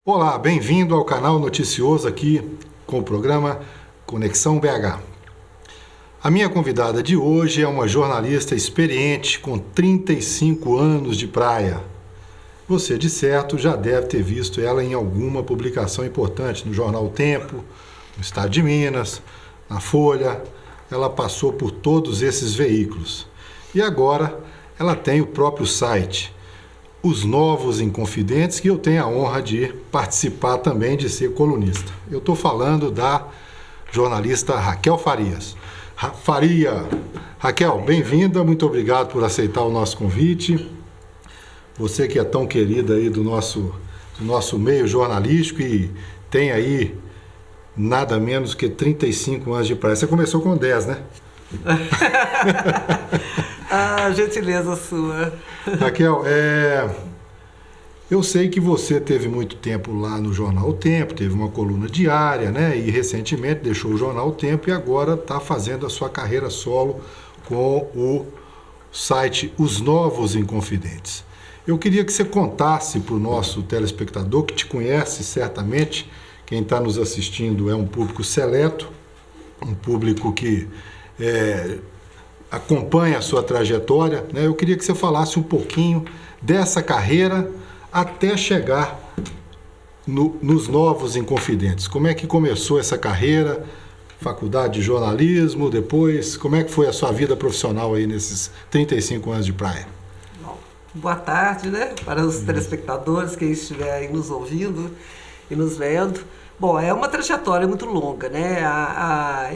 Olá, bem-vindo ao canal noticioso aqui com o programa Conexão BH. A minha convidada de hoje é uma jornalista experiente com 35 anos de praia. Você, de certo, já deve ter visto ela em alguma publicação importante no jornal O Tempo, no Estado de Minas, na Folha. Ela passou por todos esses veículos. E agora ela tem o próprio site, Os Novos Inconfidentes, que eu tenho a honra de participar também, de ser colunista. Eu estou falando da jornalista Raquel Farias. Raquel, bem-vinda, muito obrigado por aceitar o nosso convite. Você que é tão querida aí do nosso meio jornalístico e tem aí nada menos que 35 anos de praia. Você começou com 10, né? Ah, gentileza sua. Raquel, eu sei que você teve muito tempo lá no jornal O Tempo, teve uma coluna diária, né? E recentemente deixou o jornal O Tempo e agora está fazendo a sua carreira solo com o site Os Novos Inconfidentes. Eu queria que você contasse para o nosso telespectador, que te conhece certamente, quem está nos assistindo é um público seleto, um público que acompanha a sua trajetória, né? Eu queria que você falasse um pouquinho dessa carreira até chegar nos Novos Inconfidentes. Como é que começou essa carreira? Faculdade de jornalismo, depois, como é que foi a sua vida profissional aí nesses 35 anos de praia? Bom, boa tarde, né, para os telespectadores que estiverem aí nos ouvindo e nos vendo. Bom, é uma trajetória muito longa, né?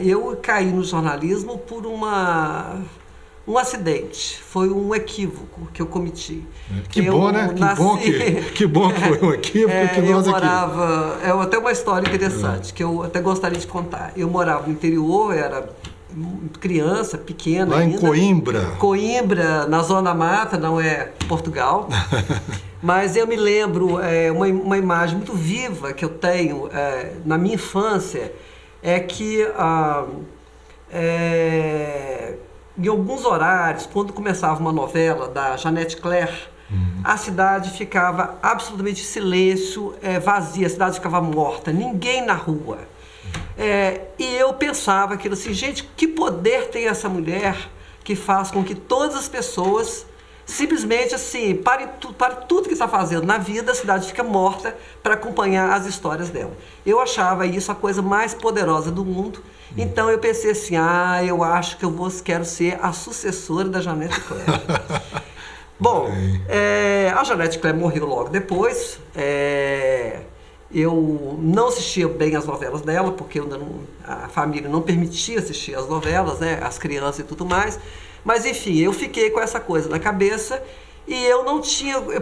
Eu caí no jornalismo por um acidente, foi um equívoco que eu cometi. Que bom, né? Que bom que foi um equívoco que nós aqui... É até uma história interessante, que eu até gostaria de contar. Eu morava no interior, era criança, pequena lá ainda. Em Coimbra. Coimbra, na Zona Mata, não é Portugal. Mas eu me lembro, uma imagem muito viva que eu tenho na minha infância, é que em alguns horários, quando começava uma novela da Janete Claire, a cidade ficava absolutamente em silêncio, vazia, a cidade ficava morta, ninguém na rua. E eu pensava aquilo assim, gente, que poder tem essa mulher que faz com que todas as pessoas simplesmente assim, pare tudo que está fazendo na vida, a cidade fica morta para acompanhar as histórias dela. Eu achava isso a coisa mais poderosa do mundo. Então eu pensei assim, eu acho que quero ser a sucessora da Janete Claire. Bom, a Janete Claire morreu logo depois. Eu não assistia bem as novelas dela, porque a família não permitia assistir as novelas, né, as crianças e tudo mais. Mas enfim, eu fiquei com essa coisa na cabeça e eu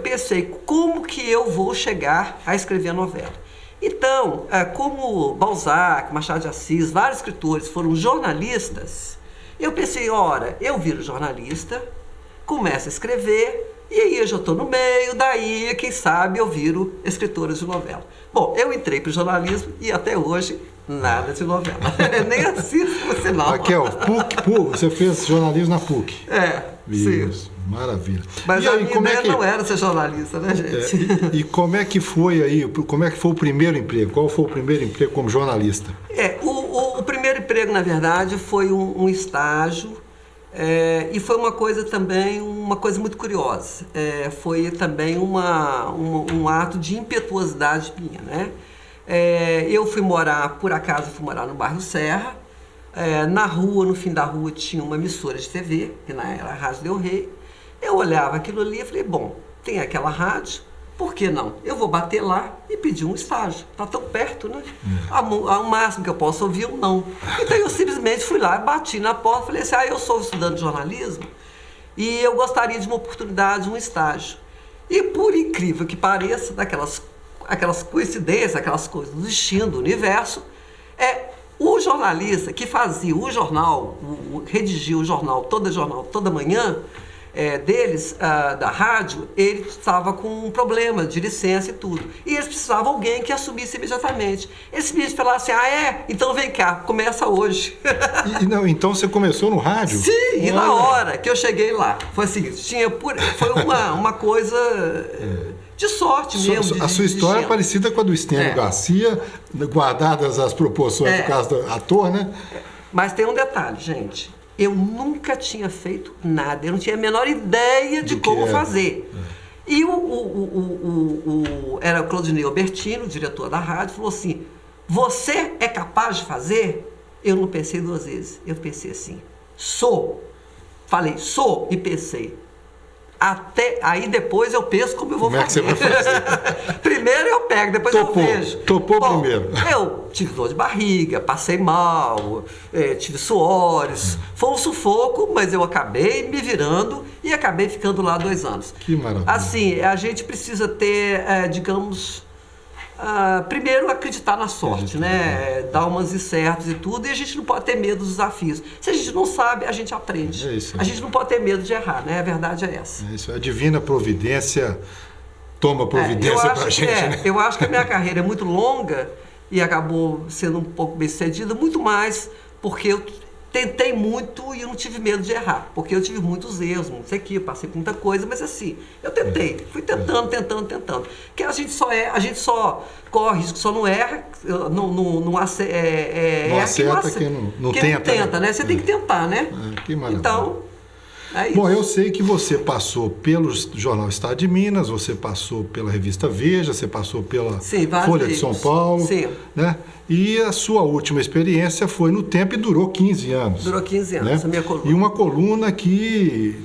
pensei, como que eu vou chegar a escrever a novela? Então, como Balzac, Machado de Assis, vários escritores foram jornalistas, eu pensei, ora, eu viro jornalista, começo a escrever, e aí eu já estou no meio, daí, quem sabe, eu viro escritora de novela. Bom, eu entrei para o jornalismo e até hoje nada de novela. Nem assisto, por sinal. Raquel, PUC, você fez jornalismo na PUC. Sim. Maravilha. Mas a minha ideia não era ser jornalista, né, gente? E como é que foi aí, como é que foi o primeiro emprego? Qual foi o primeiro emprego como jornalista? O primeiro emprego, na verdade, foi um estágio, e foi uma coisa muito curiosa. Foi também um ato de impetuosidade minha, né? Eu por acaso fui morar no bairro Serra. Na rua, no fim da rua, tinha uma emissora de TV, que na era a Rádio Del Rey. Eu olhava aquilo ali e falei, bom, tem aquela rádio, por que não? Eu vou bater lá e pedir um estágio. Está tão perto, né? O máximo que eu posso ouvir, eu não. Então eu simplesmente fui lá, bati na porta, falei assim, eu sou estudante de jornalismo e eu gostaria de uma oportunidade, de um estágio. E por incrível que pareça, aquelas coincidências, aquelas coisas do destino, do universo, o jornalista que fazia o jornal, redigia o jornal toda manhã, deles, da rádio, ele estava com um problema de licença e tudo. E eles precisavam de alguém que assumisse imediatamente. Eles simplesmente falaram assim, então vem cá, começa hoje. Então você começou no rádio? Sim, e na hora que eu cheguei lá, foi assim, foi uma coisa de sorte mesmo. A sua história é parecida com a do Estênio Garcia, guardadas as proporções do caso do ator, né? Mas tem um detalhe, gente. Eu nunca tinha feito nada, eu não tinha a menor ideia de como fazer. E era o Claudinei Albertino, o diretor da rádio, falou assim, você é capaz de fazer? Eu não pensei duas vezes, eu pensei assim, sou. Falei, sou, e pensei. Aí depois eu penso como eu vou fazer. Como é que você vai fazer? Primeiro eu pego, depois eu vejo. Topou primeiro. Eu tive dor de barriga, passei mal, tive suores. Foi um sufoco, mas eu acabei me virando e acabei ficando lá 2 anos. Que maravilha. Assim, a gente precisa ter, digamos, primeiro acreditar na sorte, né? Dar umas incertas e tudo, e a gente não pode ter medo dos desafios. Se a gente não sabe, a gente aprende. A gente não pode ter medo de errar, né? A verdade é essa. Isso, a divina providência toma providência pra gente, né? Eu acho que a minha carreira é muito longa e acabou sendo um pouco bem sucedida, muito mais porque eu tentei muito e eu não tive medo de errar, porque eu tive muitos erros, não sei o que, eu passei por muita coisa, mas assim, eu tentei, fui tentando. Porque a gente só corre risco, só não erra, não acerta quem não tenta, né? Você tem que tentar, né? Que maravilha. Então, é isso. Bom, eu sei que você passou pelo Jornal Estado de Minas, você passou pela revista Veja, você passou pela Folha de São Paulo, né? E a sua última experiência foi no Tempo e durou 15 anos. Durou 15 anos, né? A minha coluna. E uma coluna que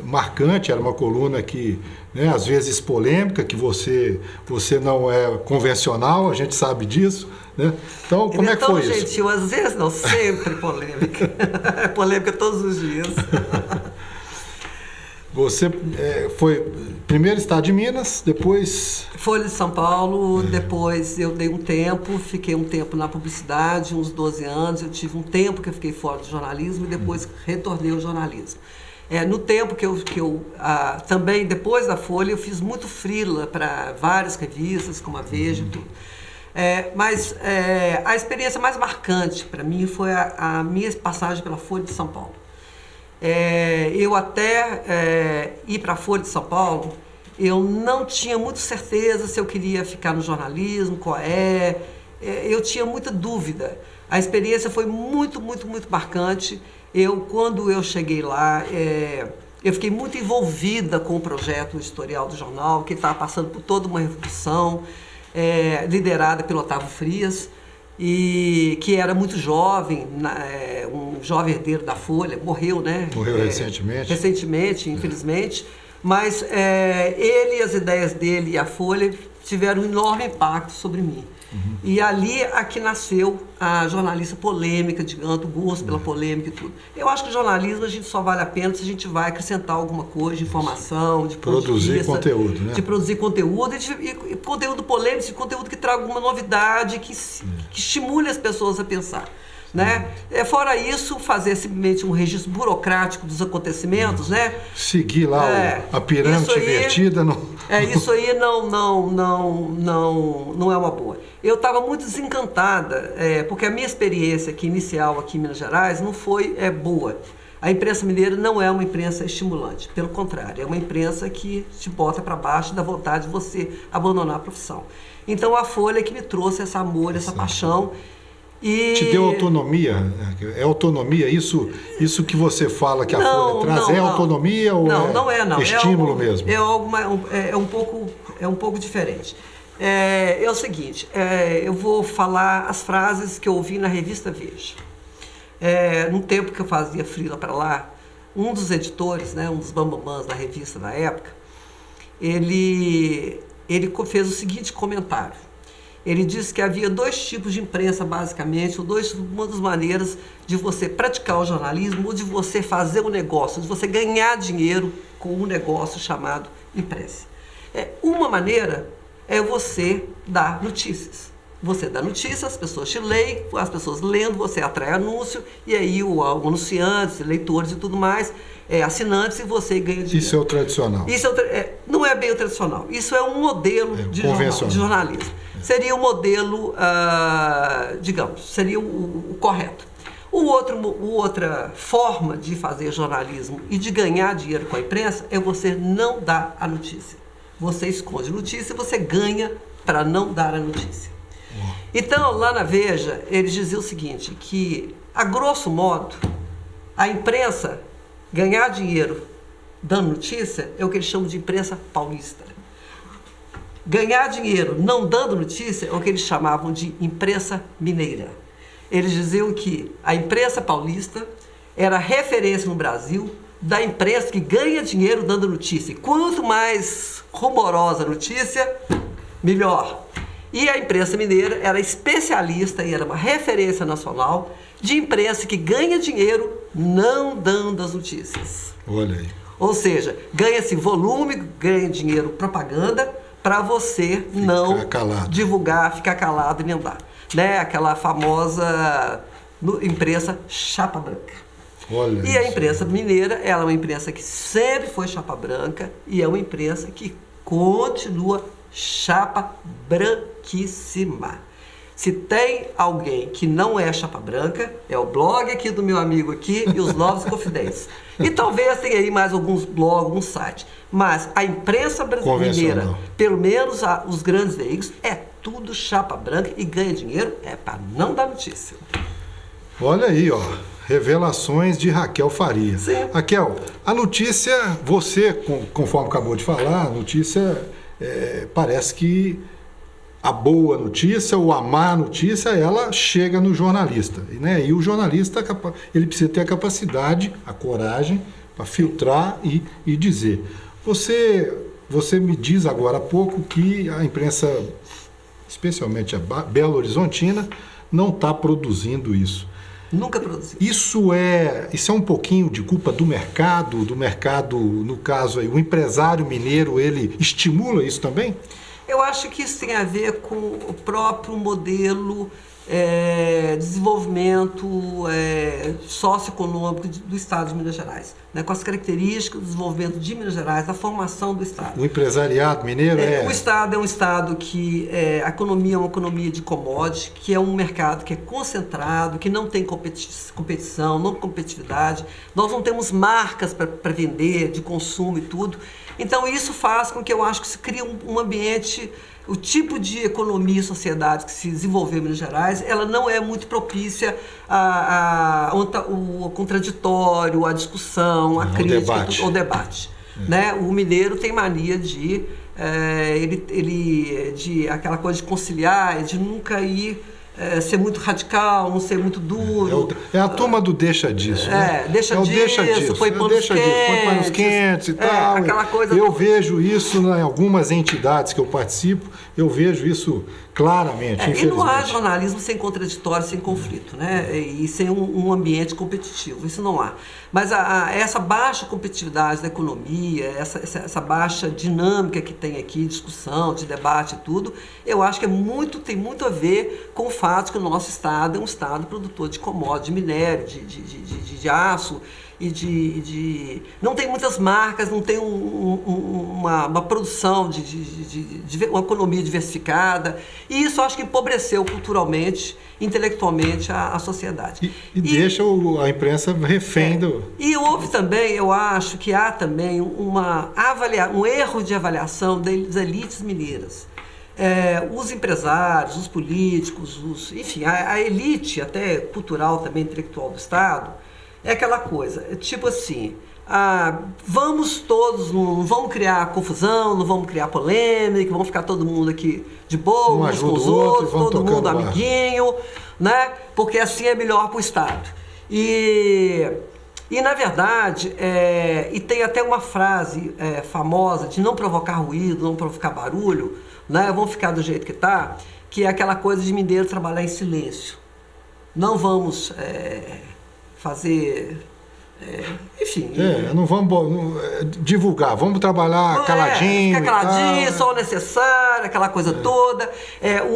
marcante, era uma coluna que, né, às vezes polêmica, que você não é convencional, a gente sabe disso, né? Então, como é que foi isso? Gentil, às vezes não, sempre polêmica. É polêmica todos os dias. Você foi primeiro Estado de Minas, depois... Folha de São Paulo, depois eu dei um tempo, fiquei um tempo na publicidade, uns 12 anos, eu tive um tempo que eu fiquei fora do jornalismo e depois retornei ao jornalismo. No tempo que eu também, depois da Folha, eu fiz muito freela para várias revistas, como a Veja e tudo. Mas a experiência mais marcante para mim foi a minha passagem pela Folha de São Paulo. Eu até ir para a Folha de São Paulo, eu não tinha muita certeza se eu queria ficar no jornalismo, eu tinha muita dúvida. A experiência foi muito marcante. Quando eu cheguei lá, eu fiquei muito envolvida com o projeto editorial do jornal, que estava passando por toda uma revolução, liderada pelo Otávio Frias, e que era muito jovem, um jovem herdeiro da Folha, morreu, né? Morreu recentemente. Recentemente, infelizmente. Mas ele e as ideias dele e a Folha tiveram um enorme impacto sobre mim. E ali aqui nasceu a jornalista polêmica, digamos, o gosto pela polêmica e tudo. Eu acho que o jornalismo a gente só vale a pena se a gente vai acrescentar alguma coisa de informação, de produzir conteúdo, né? De produzir conteúdo e conteúdo polêmico, de conteúdo que traga alguma novidade, que estimule as pessoas a pensar. Né? Fora isso, fazer simplesmente um registro burocrático dos acontecimentos, né? Seguir lá a pirâmide invertida. Isso aí não é uma boa. Eu estava muito desencantada, porque a minha experiência inicial aqui em Minas Gerais não foi boa. A imprensa mineira não é uma imprensa estimulante, pelo contrário, é uma imprensa que te bota para baixo da vontade de você abandonar a profissão. Então a Folha que me trouxe esse amor, essa paixão. Te deu autonomia? É autonomia? Isso que você fala que a Folha traz autonomia ou não é estímulo mesmo? É um pouco diferente. É o seguinte, eu vou falar as frases que eu ouvi na revista Veja. No tempo que eu fazia freela para lá, um dos editores, né, um dos bambambãs da revista na época, ele fez o seguinte comentário. Ele disse que havia 2 tipos de imprensa, basicamente, uma das maneiras de você praticar o jornalismo ou de você fazer um negócio, de você ganhar dinheiro com um negócio chamado imprensa. Uma maneira é você dar notícias. Você dá notícias, as pessoas te leem, as pessoas lendo, você atrai anúncio, e aí o anunciantes, leitores e tudo mais, assinantes e você ganha dinheiro. Isso é o tradicional. Isso não é bem o tradicional. Isso é um modelo de jornalismo. Seria o modelo, digamos, seria o correto. Outra forma de fazer jornalismo e de ganhar dinheiro com a imprensa é você não dar a notícia. Você esconde notícia e você ganha para não dar a notícia. Então, lá na Veja, eles diziam o seguinte, que, a grosso modo, a imprensa ganhar dinheiro dando notícia é o que eles chamam de imprensa paulista. Ganhar dinheiro não dando notícia é o que eles chamavam de imprensa mineira. Eles diziam que a imprensa paulista era referência no Brasil da imprensa que ganha dinheiro dando notícia. Quanto mais rumorosa a notícia, melhor. E a imprensa mineira era especialista e era uma referência nacional de imprensa que ganha dinheiro não dando as notícias. Olha aí. Ou seja, ganha-se volume, ganha dinheiro propaganda para você não divulgar, ficar calado e nem dar. Né? Aquela famosa imprensa chapa branca. Olha e a imprensa mineira, ela é uma imprensa que sempre foi chapa branca e é uma imprensa que continua chapa branquíssima. Se tem alguém que não é chapa branca, é o blog aqui do meu amigo aqui e os Novos Confidentes. E talvez tenha aí mais alguns blogs, alguns sites. Mas a imprensa brasileira, pelo menos os grandes veículos, é tudo chapa branca e ganha dinheiro para não dar notícia. Olha aí, ó. Revelações de Raquel Faria. Sim. Raquel, a notícia, você, conforme acabou de falar, a notícia parece que a boa notícia ou a má notícia, ela chega no jornalista. Né? E o jornalista, ele precisa ter a capacidade, a coragem para filtrar e dizer. Você me diz agora há pouco que a imprensa, especialmente a Belo Horizontina, não está produzindo isso. Nunca produziu. Isso é um pouquinho de culpa do mercado, no caso aí, o empresário mineiro, ele estimula isso também? Eu acho que isso tem a ver com o próprio modelo de desenvolvimento socioeconômico do Estado de Minas Gerais, né? Com as características do desenvolvimento de Minas Gerais, da formação do Estado. O empresariado mineiro O Estado é um Estado que a economia é uma economia de commodity, que é um mercado que é concentrado, que não tem competição, não competitividade. Nós não temos marcas para vender, de consumo e tudo. Então isso faz com que eu acho que se cria um ambiente, o tipo de economia e sociedade que se desenvolveu em Minas Gerais, ela não é muito propícia ao contraditório, à discussão, à crítica, ao debate. Né? O mineiro tem mania de aquela coisa de conciliar, de nunca ir ser muito radical, não ser muito duro. É a turma do deixa disso. Né? Deixa disso, põe panos quentes e tal. Aquela coisa eu vejo isso em algumas entidades que eu participo, eu vejo isso claramente, infelizmente. E não há jornalismo sem contraditório, sem conflito, né? E sem um ambiente competitivo, isso não há. Mas essa baixa competitividade da economia, essa baixa dinâmica que tem aqui, discussão, de debate e tudo, eu acho que tem muito a ver com o fato que o nosso Estado é um Estado produtor de commodities, de minério, de aço, não tem muitas marcas, não tem uma produção de uma economia diversificada, e isso acho que empobreceu culturalmente, intelectualmente a sociedade. E deixa a imprensa refém do... E houve também, eu acho que há também um erro de avaliação das elites mineiras. Os empresários, os políticos, enfim, a elite até cultural, também intelectual do Estado, é aquela coisa, tipo assim, vamos todos, não vamos criar confusão, não vamos criar polêmica, vamos ficar todo mundo aqui de boa, uns com os outros, todo mundo amiguinho, né? Porque assim é melhor para o Estado. E na verdade, e tem até uma frase famosa de não provocar ruído, não provocar barulho, né? Vamos ficar do jeito que está, que é aquela coisa de mineiro trabalhar em silêncio. Não vamos fazer Enfim. Não vamos divulgar, vamos trabalhar caladinho. Ficar caladinho, só o necessário, aquela coisa toda.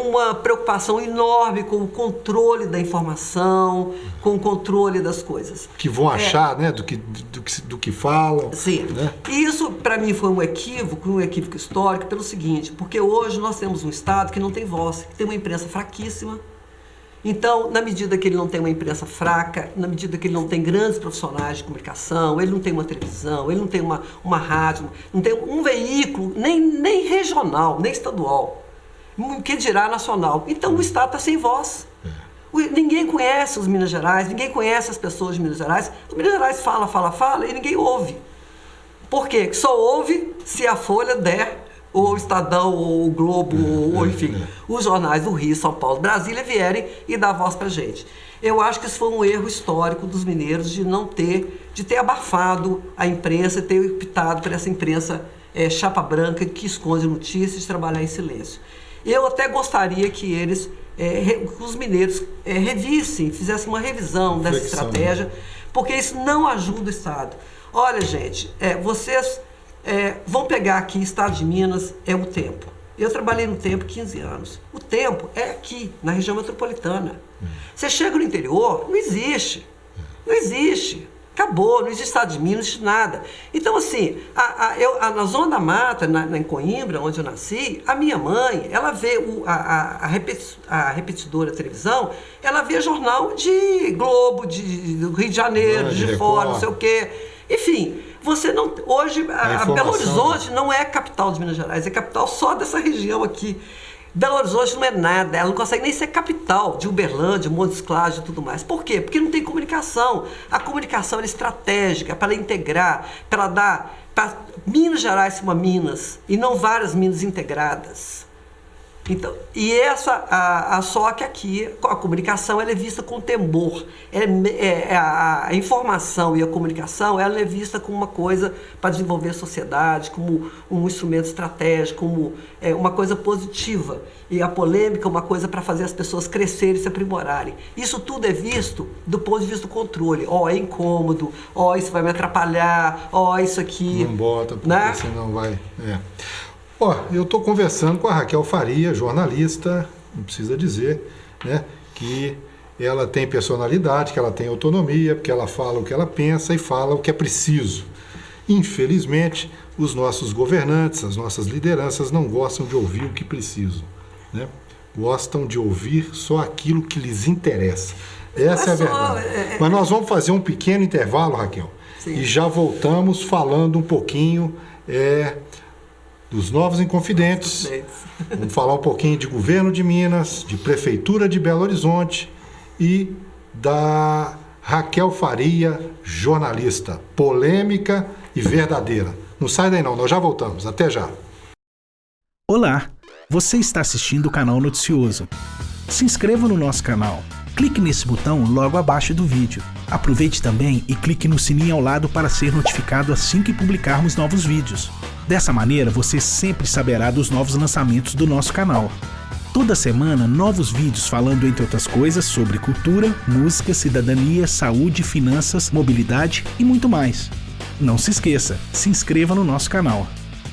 Uma preocupação enorme com o controle da informação, com o controle das coisas. Que vão achar, né, do que falam. Sim. Né? E isso, para mim, foi um equívoco histórico, pelo seguinte, porque hoje nós temos um Estado que não tem voz, que tem uma imprensa fraquíssima. Então, na medida que ele não tem uma imprensa fraca, na medida que ele não tem grandes profissionais de comunicação, ele não tem uma televisão, ele não tem uma rádio, não tem um veículo, nem regional, nem estadual, que dirá nacional. Então, o Estado está sem voz. Ninguém conhece os Minas Gerais, ninguém conhece as pessoas de Minas Gerais. Os Minas Gerais fala e ninguém ouve. Por quê? Só ouve se a Folha der, ou o Estadão, ou o Globo, ou enfim, os jornais do Rio, São Paulo, Brasília vierem e dar voz pra gente. Eu acho que isso foi um erro histórico dos mineiros de ter abafado a imprensa, ter optado por essa imprensa chapa branca que esconde notícias, de trabalhar em silêncio. Eu até gostaria que os mineiros revissem, fizessem uma revisão dessa estratégia, porque isso não ajuda o Estado. Olha, gente, vocês vão pegar aqui, Estado de Minas, o Tempo. Eu trabalhei no Tempo 15 anos. O Tempo é aqui, na região metropolitana. Você chega no interior, não existe. Não existe. Acabou, não existe Estado de Minas, não existe nada. Então, assim, na Zona da Mata, em Coimbra, onde eu nasci, a minha mãe, ela vê a repetidora televisão, ela vê jornal de Globo, do Rio de Janeiro, de fora, não sei o quê. Enfim, você não... Hoje, a Belo Horizonte não é capital de Minas Gerais, é capital só dessa região aqui. Belo Horizonte não é nada, ela não consegue nem ser capital de Uberlândia, Montes Claros e tudo mais. Por quê? Porque não tem comunicação. A comunicação é estratégica, para ela integrar, para ela dar... Para Minas Gerais ser uma Minas, e não várias Minas integradas. Então, só que aqui a comunicação ela é vista com temor. A informação e a comunicação ela é vista como uma coisa para desenvolver a sociedade, como um instrumento estratégico, como uma coisa positiva. E a polêmica é uma coisa para fazer as pessoas crescerem e se aprimorarem. Isso tudo é visto do ponto de vista do controle. É incômodo, isso vai me atrapalhar, isso aqui... Não bota, porque senão vai... eu estou conversando com a Raquel Faria, jornalista, não precisa dizer, né, que ela tem personalidade, que ela tem autonomia, porque ela fala o que ela pensa e fala o que é preciso. Infelizmente, os nossos governantes, as nossas lideranças não gostam de ouvir o que precisam, né? Gostam de ouvir só aquilo que lhes interessa. Essa é a verdade. Mas nós vamos fazer um pequeno intervalo, Raquel, e já voltamos falando um pouquinho... dos Novos Inconfidentes, vamos falar um pouquinho de governo de Minas, de Prefeitura de Belo Horizonte e da Raquel Faria, jornalista, polêmica e verdadeira. Não sai daí não, nós já voltamos, até já. Olá, você está assistindo o canal Noticioso. Se inscreva no nosso canal, clique nesse botão logo abaixo do vídeo. Aproveite também e clique no sininho ao lado para ser notificado assim que publicarmos novos vídeos. Dessa maneira, você sempre saberá dos novos lançamentos do nosso canal. Toda semana, novos vídeos falando, entre outras coisas, sobre cultura, música, cidadania, saúde, finanças, mobilidade e muito mais. Não se esqueça, se inscreva no nosso canal.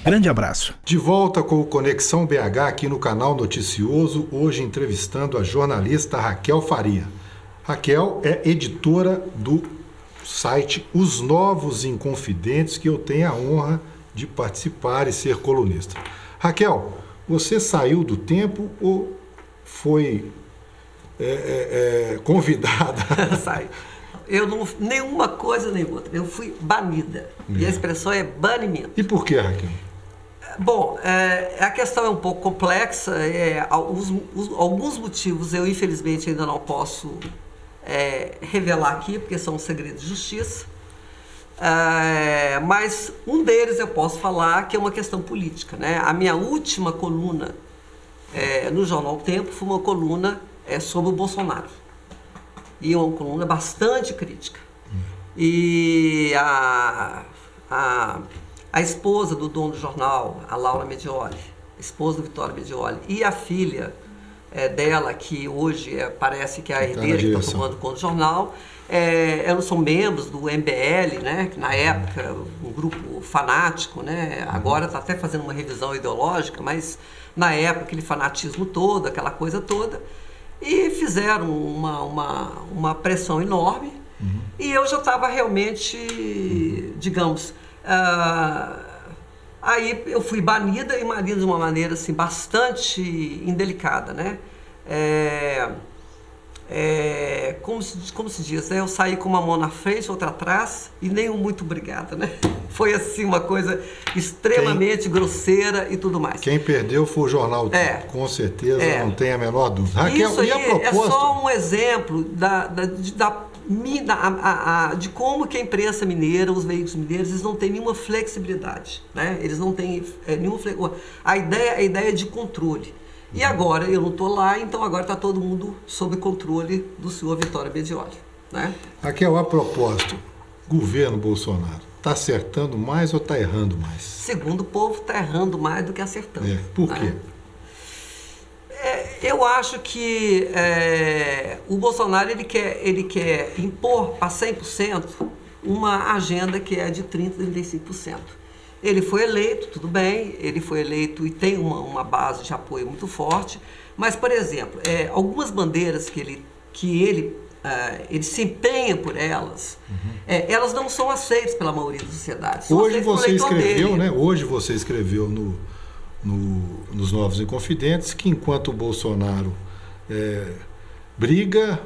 Grande abraço. De volta com o Conexão BH aqui no canal Noticioso, hoje entrevistando a jornalista Raquel Faria. Raquel é editora do site Os Novos Inconfidentes, que eu tenho a honra de participar e ser colunista. Raquel, você saiu do Tempo ou foi convidada? Sai. Eu não... Nenhuma coisa nem outra. Eu fui banida. E a expressão é banimento. E por que, Raquel? Bom, a questão é um pouco complexa. Alguns motivos eu, infelizmente, ainda não posso revelar aqui, porque são segredos de justiça. Mas um deles eu posso falar que é uma questão política, né? A minha última coluna no jornal Tempo foi uma coluna sobre o Bolsonaro. E uma coluna bastante crítica. E a esposa do dono do jornal, a Laura Medioli, esposa do Vitório Medioli, e a filha dela, que hoje parece que é a herdeira que está tomando conta do jornal. Elas são membros do MBL, né, que na época, um grupo fanático, né, agora está até fazendo uma revisão ideológica, mas na época aquele fanatismo todo, aquela coisa toda, e fizeram uma pressão enorme, e eu já estava realmente, digamos, aí eu fui banida, e banida de uma maneira assim, bastante indelicada, né? Como se diz, né? Eu saí com uma mão na frente, outra atrás, e nenhum muito obrigada, né? Foi assim uma coisa extremamente grosseira e tudo mais. Quem perdeu foi o jornal, com certeza, não tem a menor dúvida. Raquel, isso aí é só um exemplo de como que a imprensa mineira, os veículos mineiros, eles não têm nenhuma flexibilidade, né? Eles não têm nenhuma a ideia é de controle. E agora eu não estou lá, então agora está todo mundo sob controle do senhor Vitório Bedioli, né? Raquel, a propósito, governo Bolsonaro, está acertando mais ou está errando mais? Segundo o povo, está errando mais do que acertando. Por quê? Eu acho que o Bolsonaro ele quer impor a 100% uma agenda que é de 30%, 35%. Ele foi eleito, tudo bem, ele foi eleito e tem uma base de apoio muito forte, mas, por exemplo, algumas bandeiras que ele se empenha por elas, elas não são aceitas pela maioria da sociedade. Hoje você escreveu, né? Hoje você escreveu nos Novos Inconfidentes que enquanto o Bolsonaro briga,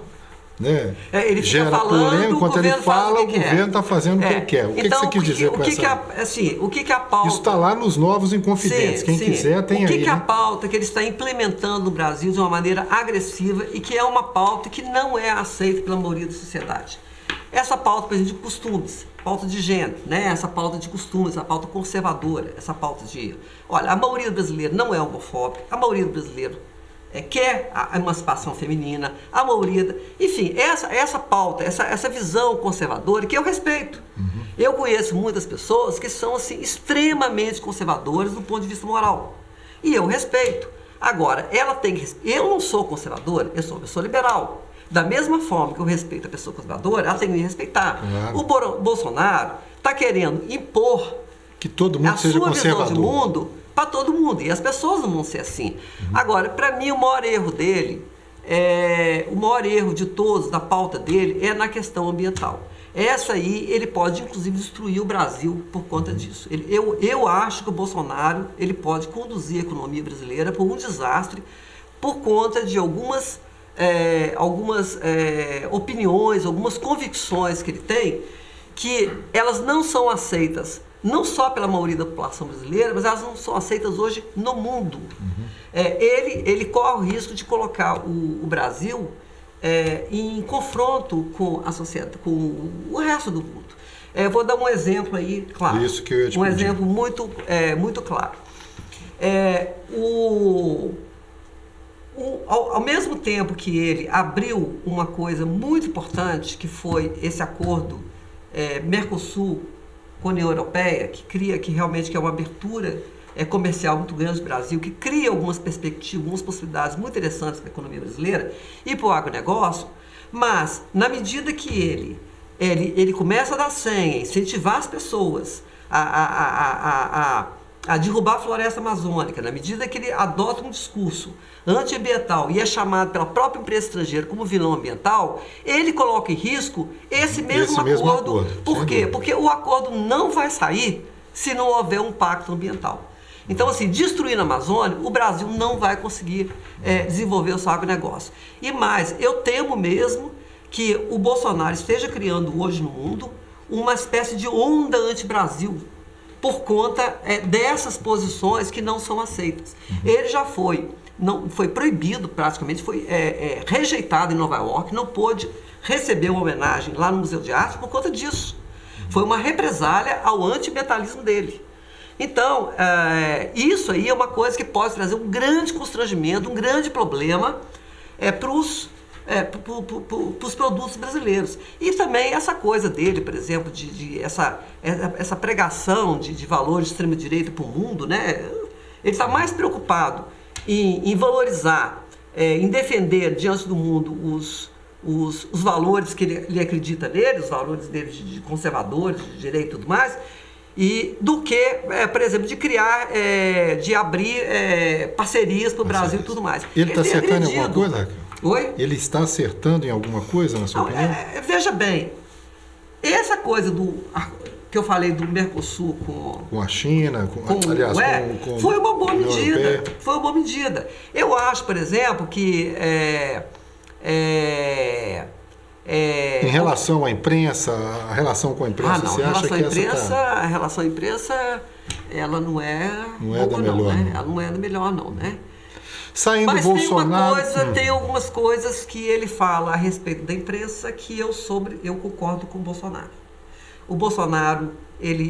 né, ele fica gera polêmica, enquanto ele fala, o governo está fazendo o que ele quer. O que você quis dizer com essa? O que a pauta... Isso está lá nos Novos Inconfidentes. Quem quiser tem aí. O que a pauta que ele está implementando no Brasil de uma maneira agressiva e que é uma pauta que não é aceita pela maioria da sociedade. Essa pauta, por exemplo, de costumes, pauta de gênero, né? Essa pauta de costumes, essa pauta conservadora, essa pauta de... Olha, a maioria do brasileiro não é homofóbica, a maioria do brasileiro quer a emancipação feminina, a maioria... Enfim, essa pauta, essa visão conservadora que eu respeito. Eu conheço muitas pessoas que são assim, extremamente conservadoras do ponto de vista moral. E eu respeito. Agora, ela tem que... Eu não sou conservadora, eu sou uma pessoa liberal. Da mesma forma que eu respeito a pessoa conservadora, ela tem que me respeitar. Claro. O Bolsonaro está querendo impor que todo mundo seja conservador. Visão de mundo para todo mundo. E as pessoas não vão ser assim. Agora, para mim, o maior erro dele, o maior erro de todos, da pauta dele, é na questão ambiental. Essa aí, ele pode, inclusive, destruir o Brasil por conta disso. Eu acho que o Bolsonaro ele pode conduzir a economia brasileira por um desastre por conta de algumas opiniões, algumas convicções que ele tem, que elas não são aceitas, não só pela maioria da população brasileira, mas elas não são aceitas hoje no mundo. Ele corre o risco de colocar o Brasil em confronto com a sociedade, com o resto do mundo. Vou dar um exemplo aí, claro. Isso que eu ia te pedir. Exemplo muito claro. Ao mesmo tempo que ele abriu uma coisa muito importante, que foi esse acordo Mercosul com a União Europeia, que realmente é uma abertura comercial muito grande do Brasil, que cria algumas perspectivas, algumas possibilidades muito interessantes para a economia brasileira e para o agronegócio, mas na medida que ele começa a dar senha, incentivar as pessoas a derrubar a floresta amazônica, na medida que ele adota um discurso antiambiental e é chamado pela própria empresa estrangeira como vilão ambiental, ele coloca em risco esse mesmo acordo. Por quê? Porque o acordo não vai sair se não houver um pacto ambiental. Então, assim, destruindo a Amazônia, o Brasil não vai conseguir desenvolver o seu agronegócio. E mais, eu temo mesmo que o Bolsonaro esteja criando hoje no mundo uma espécie de onda anti-Brasil, por conta dessas posições que não são aceitas. Ele já foi proibido praticamente, foi rejeitado em Nova York, não pôde receber uma homenagem lá no Museu de Arte por conta disso. Foi uma represália ao antiambientalismo dele. Então, isso aí é uma coisa que pode trazer um grande constrangimento, um grande problema para os produtos brasileiros. E também essa coisa dele, por exemplo, essa pregação de valores de extrema-direita para o mundo, né? Ele está mais preocupado em valorizar em defender diante do mundo os valores que ele acredita nele, os valores dele de conservadores, de direito e tudo mais, e do que, por exemplo, de criar, de abrir parcerias para o Brasil e tudo mais. Ele está acertando em alguma coisa, Raquel? Oi? Ele está acertando em alguma coisa, na sua opinião? Veja bem, essa coisa que eu falei do Mercosul com a China, com foi uma boa medida. Foi uma boa medida. Eu acho, por exemplo, que em relação à imprensa, a relação com a imprensa, você acha que a relação à imprensa, ela não é da melhor, né? Ela não é da melhor, não, né? Saindo Mas Bolsonaro, tem algumas coisas que ele fala a respeito da imprensa que eu concordo com o Bolsonaro. O Bolsonaro,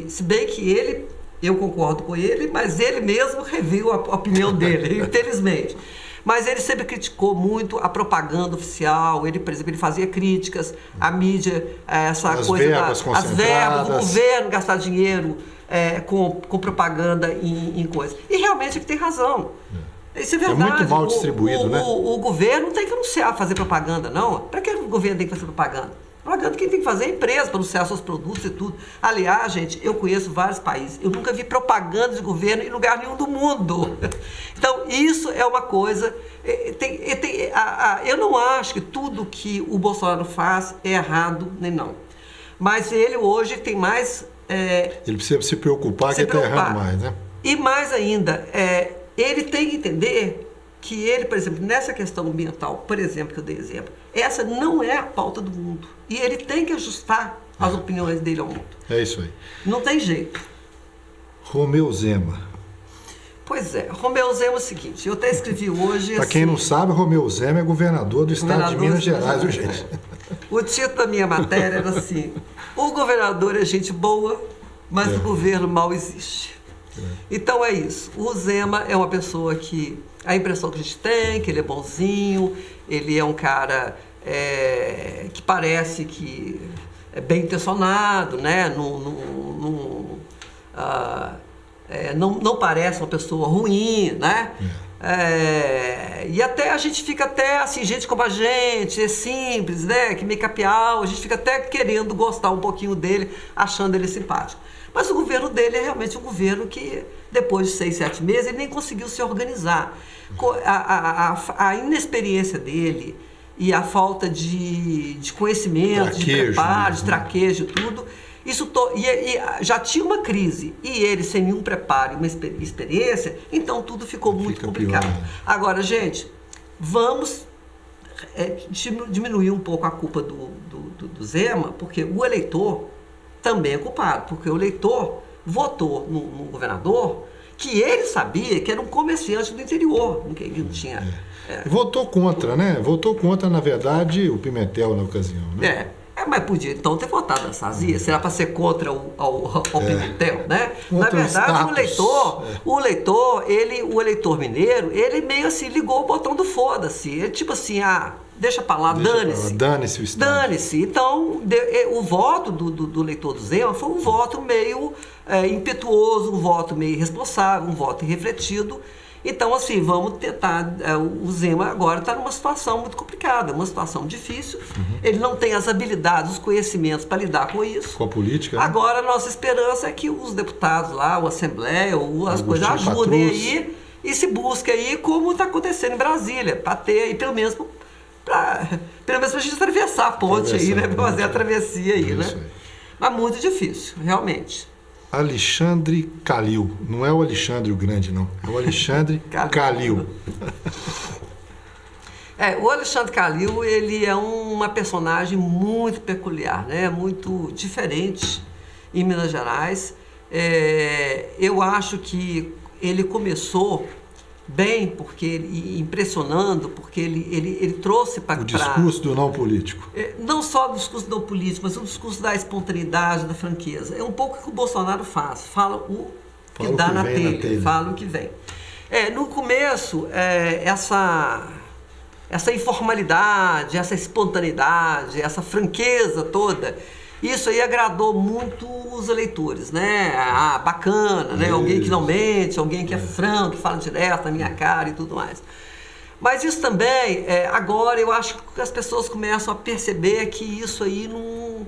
se bem que eu concordo com ele, mas ele mesmo reviu a opinião dele, infelizmente. Mas ele sempre criticou muito a propaganda oficial, por exemplo, ele fazia críticas à mídia, as verbas do governo gastar dinheiro com propaganda em coisas. E realmente ele tem razão. Isso é verdade. É muito mal distribuído, né? O governo não tem que anunciar, fazer propaganda, não. Para que o governo tem que fazer propaganda? Propaganda quem tem que fazer é a empresa, para anunciar seus produtos e tudo. Aliás, gente, eu conheço vários países. Eu nunca vi propaganda de governo em lugar nenhum do mundo. Então, isso é uma coisa... eu não acho que tudo que o Bolsonaro faz é errado, nem não. Mas ele hoje tem mais... ele precisa se preocupar que ele está errando mais, né? E mais ainda, ele tem que entender que ele, por exemplo, nessa questão ambiental, por exemplo, que eu dei exemplo, essa não é a pauta do mundo. E ele tem que ajustar as opiniões dele ao mundo. É isso aí. Não tem jeito. Romeu Zema. Pois é, Romeu Zema é o seguinte, eu até escrevi hoje... Para quem não sabe, Romeu Zema é governador do estado de Minas Gerais, viu, gente? O título da minha matéria era assim, o governador é gente boa, mas o governo mal existe. Então é isso, o Zema é uma pessoa que, a impressão que a gente tem, que ele é bonzinho, ele é um cara que parece que é bem intencionado, né? Não parece uma pessoa ruim, né? E até a gente fica assim, gente como a gente, é simples, né? Que meio capial, a gente fica até querendo gostar um pouquinho dele, achando ele simpático. Mas o governo dele é realmente um governo que, depois de 6, 7 meses, ele nem conseguiu se organizar. A inexperiência dele e a falta de conhecimento, de preparo, de traquejo, tudo, isso já tinha uma crise. E ele, sem nenhum preparo e uma experiência, então tudo ficou muito complicado. Pior, né? Agora, gente, vamos diminuir um pouco a culpa do Zema, porque o eleitor também é culpado, porque o eleitor votou no governador que ele sabia que era um comerciante do interior, que ele não tinha... Votou contra, né? Votou contra, na verdade, o Pimentel na ocasião, né? Mas podia então ter votado a Sazia, será para ser contra o Pimentel, né? Na verdade, o eleitor mineiro, ele meio assim ligou o botão do foda-se, ele tipo assim, deixa pra lá, dane-se. Dane-se o Estado. Dane-se. Então, o voto do eleitor do Zema foi um voto meio impetuoso, um voto meio irresponsável, um voto irrefletido. Então, assim, vamos tentar... o Zema agora está numa situação muito complicada, uma situação difícil. Ele não tem as habilidades, os conhecimentos para lidar com isso. Com a política, né? Agora, a nossa esperança é que os deputados lá, a Assembleia, as coisas ajudem aí e se busque aí como está acontecendo em Brasília, para ter aí pelo menos para a gente atravessar a ponte aí, né? Para fazer a travessia aí, né? Mas muito difícil, realmente. Alexandre Calil. Não é o Alexandre o Grande, não. É o Alexandre Calil. O Alexandre Calil, ele é uma personagem muito peculiar, né? Muito diferente em Minas Gerais. Eu acho que ele começou bem, porque impressionando, porque ele trouxe para... O discurso do não político. Não só o discurso do não político, mas o discurso da espontaneidade, da franqueza. É um pouco o que o Bolsonaro faz. Fala o que dá na telha, fala o que vem. No começo, essa informalidade, essa espontaneidade, essa franqueza toda, isso aí agradou muito os eleitores, né? Bacana, né? Alguém que não mente, alguém que é franco, que fala direto na minha cara e tudo mais. Mas isso também, agora eu acho que as pessoas começam a perceber que isso aí não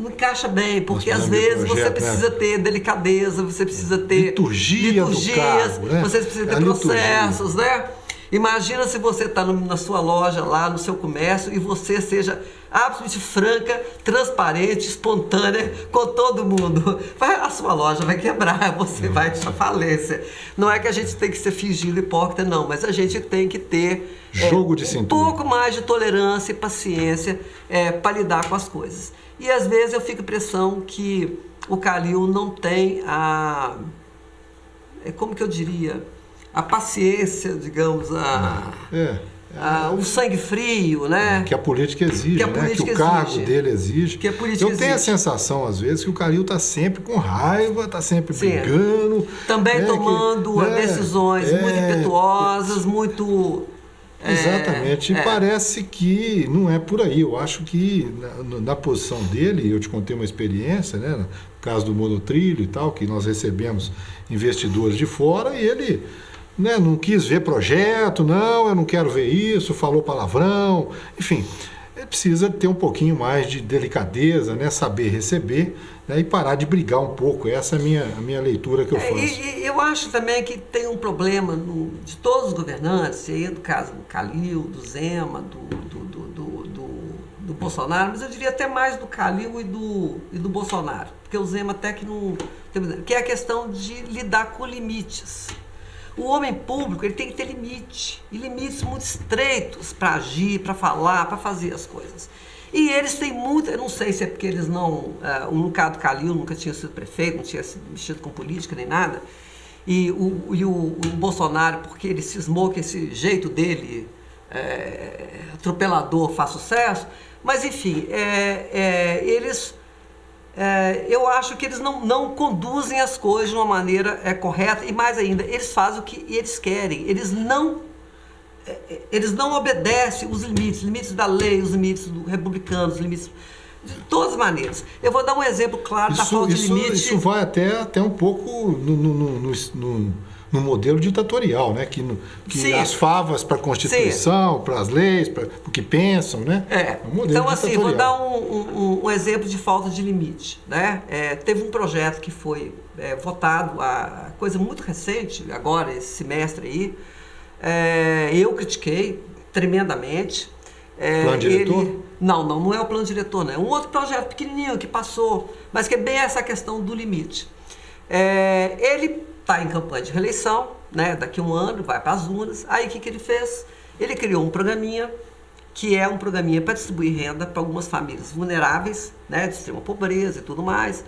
encaixa bem, porque às vezes você precisa ter delicadeza, você precisa ter liturgias, do cargo, né? Você precisa ter processos, né? Imagina se você está na sua loja lá, no seu comércio, e você seja absolutamente franca, transparente, espontânea com todo mundo. A sua loja vai quebrar, você vai à falência. Não é que a gente tem que ser fingido hipócrita, não, mas a gente tem que ter jogo de um pouco mais de tolerância e paciência para lidar com as coisas. E às vezes eu fico com a impressão que o Calil não tem como que eu diria, a paciência, digamos, o sangue frio, né? Que a política exige, que o cargo dele exige. Que a política exige. Tenho a sensação, às vezes, que o Calil está sempre com raiva, está sempre brigando. Também tomando decisões muito impetuosas, muito... Exatamente, e parece que não é por aí. Eu acho que na posição dele, eu te contei uma experiência, né, no caso do monotrilho e tal, que nós recebemos investidores de fora e ele não quis ver projeto, eu não quero ver isso, falou palavrão, enfim, ele precisa ter um pouquinho mais de delicadeza, saber receber, e parar de brigar um pouco. Essa é a minha leitura que eu faço. E eu acho também que tem um problema de todos os governantes, aí no caso do Calil, do Zema, do Bolsonaro, mas eu diria até mais do Calil e do Bolsonaro, porque o Zema até que não... que é a questão de lidar com limites. O homem público ele tem que ter limite, e limites muito estreitos para agir, para falar, para fazer as coisas. E eles têm muito, eu não sei se é porque eles não, no caso do Calil nunca tinha sido prefeito, não tinha sido mexido com política nem nada, e o Bolsonaro, porque ele cismou que esse jeito dele, atropelador, faz sucesso, mas enfim, eles... eu acho que eles não conduzem as coisas de uma maneira correta, e mais ainda, eles fazem o que eles querem, eles não obedecem os limites da lei, os limites do republicano, os limites de todas as maneiras. Eu vou dar um exemplo claro da falta de limite. Isso vai até um pouco no modelo ditatorial, que as favas para a Constituição, para as leis, para o que pensam, Então, assim, vou dar um exemplo de falta de limite, teve um projeto que foi votado, a coisa muito recente, agora, esse semestre aí, eu critiquei tremendamente. Plano diretor? Não é o plano diretor, não. É um outro projeto pequenininho que passou, mas que é bem essa questão do limite. Ele está em campanha de reeleição, daqui a um ano, vai para as urnas. Aí o que ele fez? Ele criou um programinha, que é um programinha para distribuir renda para algumas famílias vulneráveis, de extrema pobreza e tudo mais.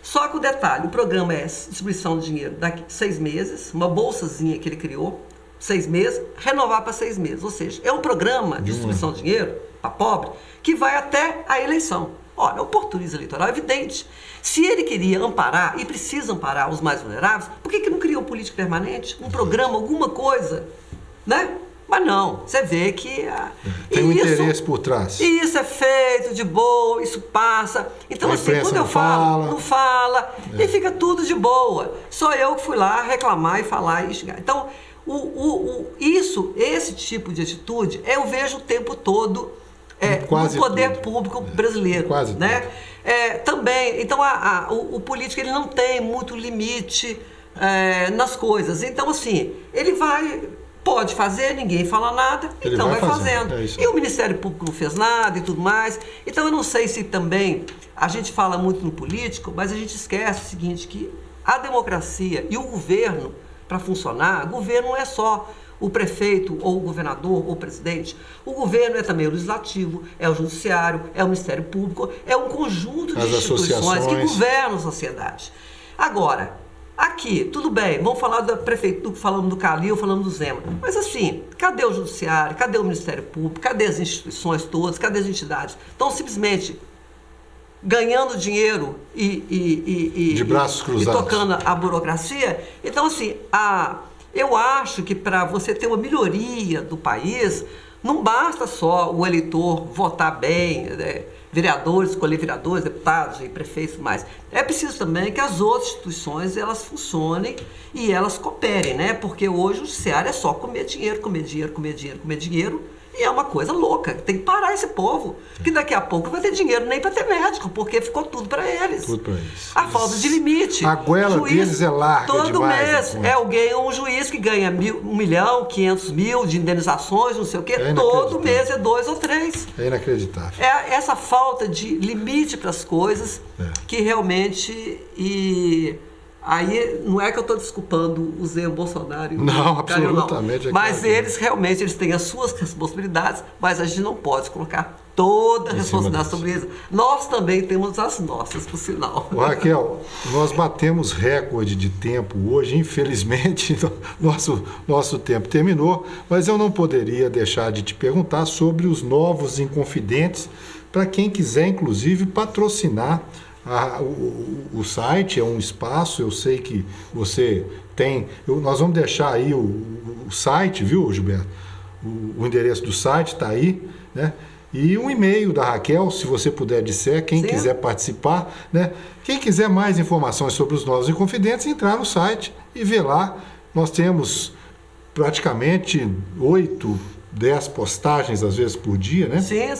Só que o detalhe, o programa é distribuição de dinheiro daqui a 6 meses, uma bolsazinha que ele criou, 6 meses, renovar para 6 meses. Ou seja, é um programa de distribuição de dinheiro para pobre que vai até a eleição. Olha, oportunismo eleitoral é evidente. Se ele queria amparar, e precisa amparar os mais vulneráveis, por que não criou política permanente? Um programa, alguma coisa, Mas não, você vê que... tem um interesse por trás. E isso é feito de boa, isso passa. Então, assim, quando eu falo, não fala, e fica tudo de boa. Só eu que fui lá reclamar e falar e xingar. Então, esse tipo de atitude, eu vejo o tempo todo no poder público brasileiro. Quase também, então, o político ele não tem muito limite nas coisas. Então, assim, ele pode fazer, ninguém fala nada, então vai fazendo. E o Ministério Público não fez nada e tudo mais. Então, eu não sei se também a gente fala muito no político, mas a gente esquece o seguinte, que a democracia e o governo, para funcionar, o governo não é só o prefeito, ou o governador, ou o presidente. O governo é também o legislativo, é o judiciário, é o Ministério Público, é um conjunto de instituições que governam a sociedade. Agora, aqui, tudo bem, vamos falar da prefeitura, falamos do Calil, falamos do Zema, mas assim, cadê o judiciário, cadê o Ministério Público, cadê as instituições todas, cadê as entidades? Então, simplesmente, ganhando dinheiro de braços cruzados, e tocando a burocracia. Então, assim, eu acho que para você ter uma melhoria do país, não basta só o eleitor votar bem, vereadores, escolher vereadores, deputados e prefeitos e mais. É preciso também que as outras instituições elas funcionem e elas cooperem, né? Porque hoje o judiciário é só comer dinheiro, comer dinheiro, comer dinheiro, comer dinheiro. E é uma coisa louca, tem que parar esse povo, que daqui a pouco não vai ter dinheiro nem para ter médico, porque ficou tudo para eles. Tudo para eles. A falta de limite. A goela deles é larga todo demais. Todo mês um juiz que ganha 1.500.000 de indenizações, não sei o quê, todo mês é 2 ou 3. É inacreditável. É essa falta de limite para as coisas que realmente... Aí não é que eu estou desculpando o Zé Bolsonaro e o não, absolutamente. Não. Mas eles realmente têm as suas responsabilidades, mas a gente não pode colocar toda a responsabilidade sobre eles. Nós também temos as nossas, por sinal. Raquel, nós batemos recorde de tempo hoje, infelizmente nosso tempo terminou, mas eu não poderia deixar de te perguntar sobre os Novos Inconfidentes, para quem quiser inclusive patrocinar o site. É um espaço, eu sei que você tem. Nós vamos deixar aí o site, viu, Gilberto? O endereço do site está aí, né? E um e-mail da Raquel, se você puder disser, quem Sim. quiser participar, né? Quem quiser mais informações sobre os Novos Inconfidentes, entrar no site e ver lá. Nós temos praticamente 8, 10 postagens, às vezes, por dia, né? Sim.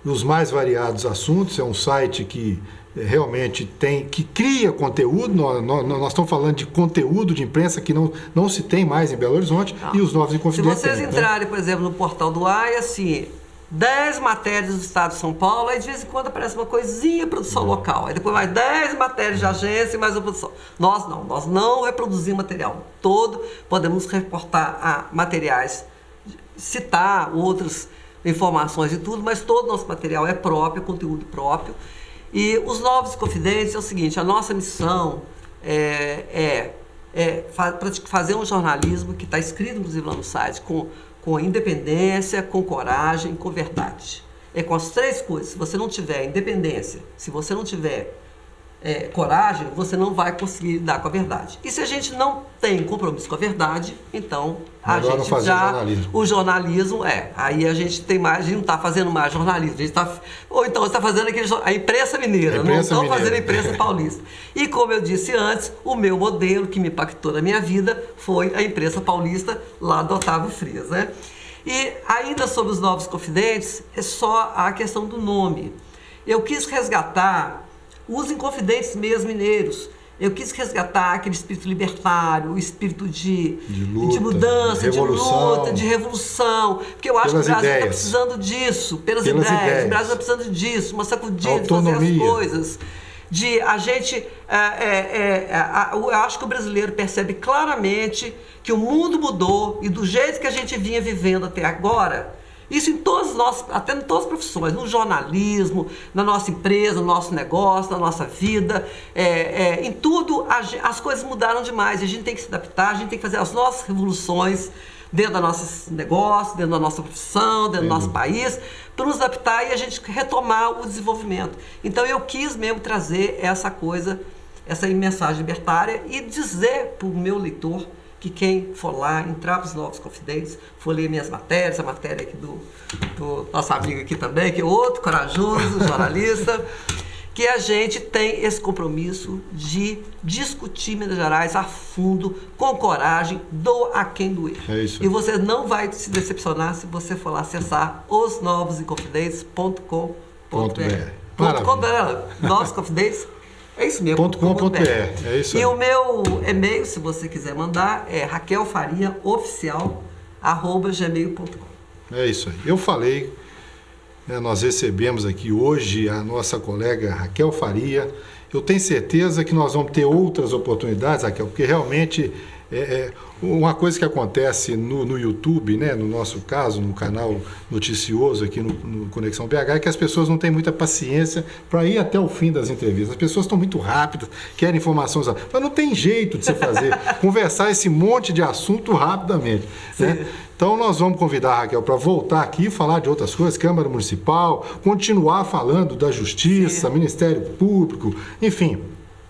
Os mais variados assuntos. É um site que realmente que cria conteúdo. Nós estamos falando de conteúdo de imprensa que não se tem mais em Belo Horizonte. Não. E os Novos Inconfidentes. Se vocês entrarem, por exemplo, no portal do AI, assim, 10 matérias do estado de São Paulo, aí de vez em quando aparece uma coisinha produção local. Aí depois mais 10 matérias de agência e mais uma produção. Nós não reproduzimos material todo. Podemos reportar materiais, citar outras informações e tudo, mas todo o nosso material é próprio, conteúdo próprio. E os Novos Inconfidentes é o seguinte: a nossa missão é fazer um jornalismo que está escrito, inclusive, lá no site, com independência, com coragem, com verdade. É com as 3 coisas. Se você não tiver independência, se você não tiver coragem, você não vai conseguir lidar com a verdade. E se a gente não tem compromisso com a verdade, então o jornalismo aí a gente tem mais, a gente não está fazendo mais jornalismo, ou então está fazendo a imprensa mineira, não estão fazendo a imprensa paulista. E como eu disse antes, o meu modelo que me impactou na minha vida foi a imprensa paulista lá do Otávio Frias, né? E ainda sobre os Novos Inconfidentes, é só a questão do nome. Eu quis resgatar os Inconfidentes mesmo mineiros. Eu quis resgatar aquele espírito libertário, o espírito de mudança, de luta, de revolução. Porque eu acho que o Brasil está precisando disso, pelas ideias. O Brasil está precisando disso, uma sacudida de fazer as coisas. De a gente... eu acho que o brasileiro percebe claramente que o mundo mudou e do jeito que a gente vinha vivendo até agora... Isso em até em todas as profissões, no jornalismo, na nossa empresa, no nosso negócio, na nossa vida, em tudo as coisas mudaram demais. A gente tem que se adaptar, a gente tem que fazer as nossas revoluções dentro dos nossos negócios, dentro da nossa profissão, dentro do nosso país, para nos adaptar e a gente retomar o desenvolvimento. Então eu quis mesmo trazer essa mensagem libertária e dizer para o meu leitor que quem for lá, entrar para os Novos Confidentes, for ler minhas matérias, a matéria aqui do nosso amigo aqui também, que é outro corajoso jornalista, que a gente tem esse compromisso de discutir Minas Gerais a fundo, com coragem, doa a quem doer. É isso. E você não vai se decepcionar se você for lá acessar osnovosinconfidentes.com.br. Novos Confidentes. É isso mesmo. .com.br. É isso aí. E o meu e-mail, se você quiser mandar, é raquelfariaoficial@gmail.com. É isso aí. Eu falei, nós recebemos aqui hoje a nossa colega Raquel Faria. Eu tenho certeza que nós vamos ter outras oportunidades, Raquel, porque realmente uma coisa que acontece no YouTube, né, no nosso caso, no canal noticioso aqui no Conexão BH, é que as pessoas não têm muita paciência para ir até o fim das entrevistas. As pessoas estão muito rápidas, querem informações, mas não tem jeito de você fazer, conversar esse monte de assunto rapidamente, né? Então nós vamos convidar a Raquel para voltar aqui e falar de outras coisas, Câmara Municipal, continuar falando da Justiça, Ministério Público, enfim.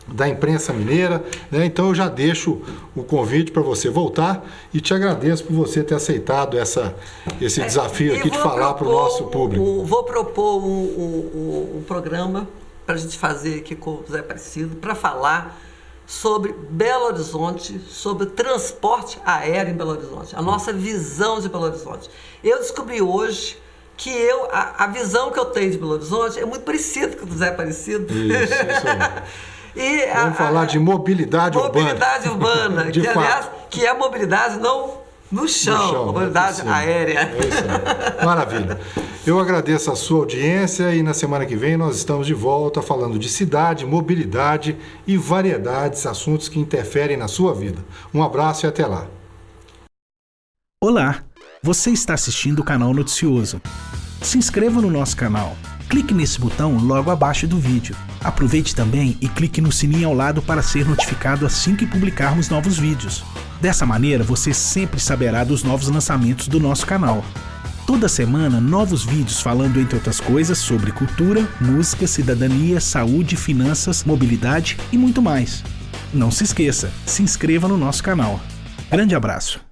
da imprensa mineira, né? Então eu já deixo o convite para você voltar e te agradeço por você ter aceitado esse desafio aqui de falar para o nosso público. Vou propor um programa para a gente fazer aqui com o Zé Aparecido, para falar sobre Belo Horizonte, sobre transporte aéreo em Belo Horizonte, a nossa visão de Belo Horizonte. Eu descobri hoje que a visão que eu tenho de Belo Horizonte é muito parecida com o do Zé Aparecido. Isso aí. Vamos falar de mobilidade urbana. Mobilidade urbana, De que, fato. aliás, que é mobilidade não no chão, mobilidade aérea. É isso aí. Maravilha. Eu agradeço a sua audiência e na semana que vem nós estamos de volta falando de cidade, mobilidade e variedades, assuntos que interferem na sua vida. Um abraço e até lá. Olá, você está assistindo o Canal Noticioso. Se inscreva no nosso canal. Clique nesse botão logo abaixo do vídeo. Aproveite também e clique no sininho ao lado para ser notificado assim que publicarmos novos vídeos. Dessa maneira, você sempre saberá dos novos lançamentos do nosso canal. Toda semana, novos vídeos falando, entre outras coisas, sobre cultura, música, cidadania, saúde, finanças, mobilidade e muito mais. Não se esqueça, se inscreva no nosso canal. Grande abraço!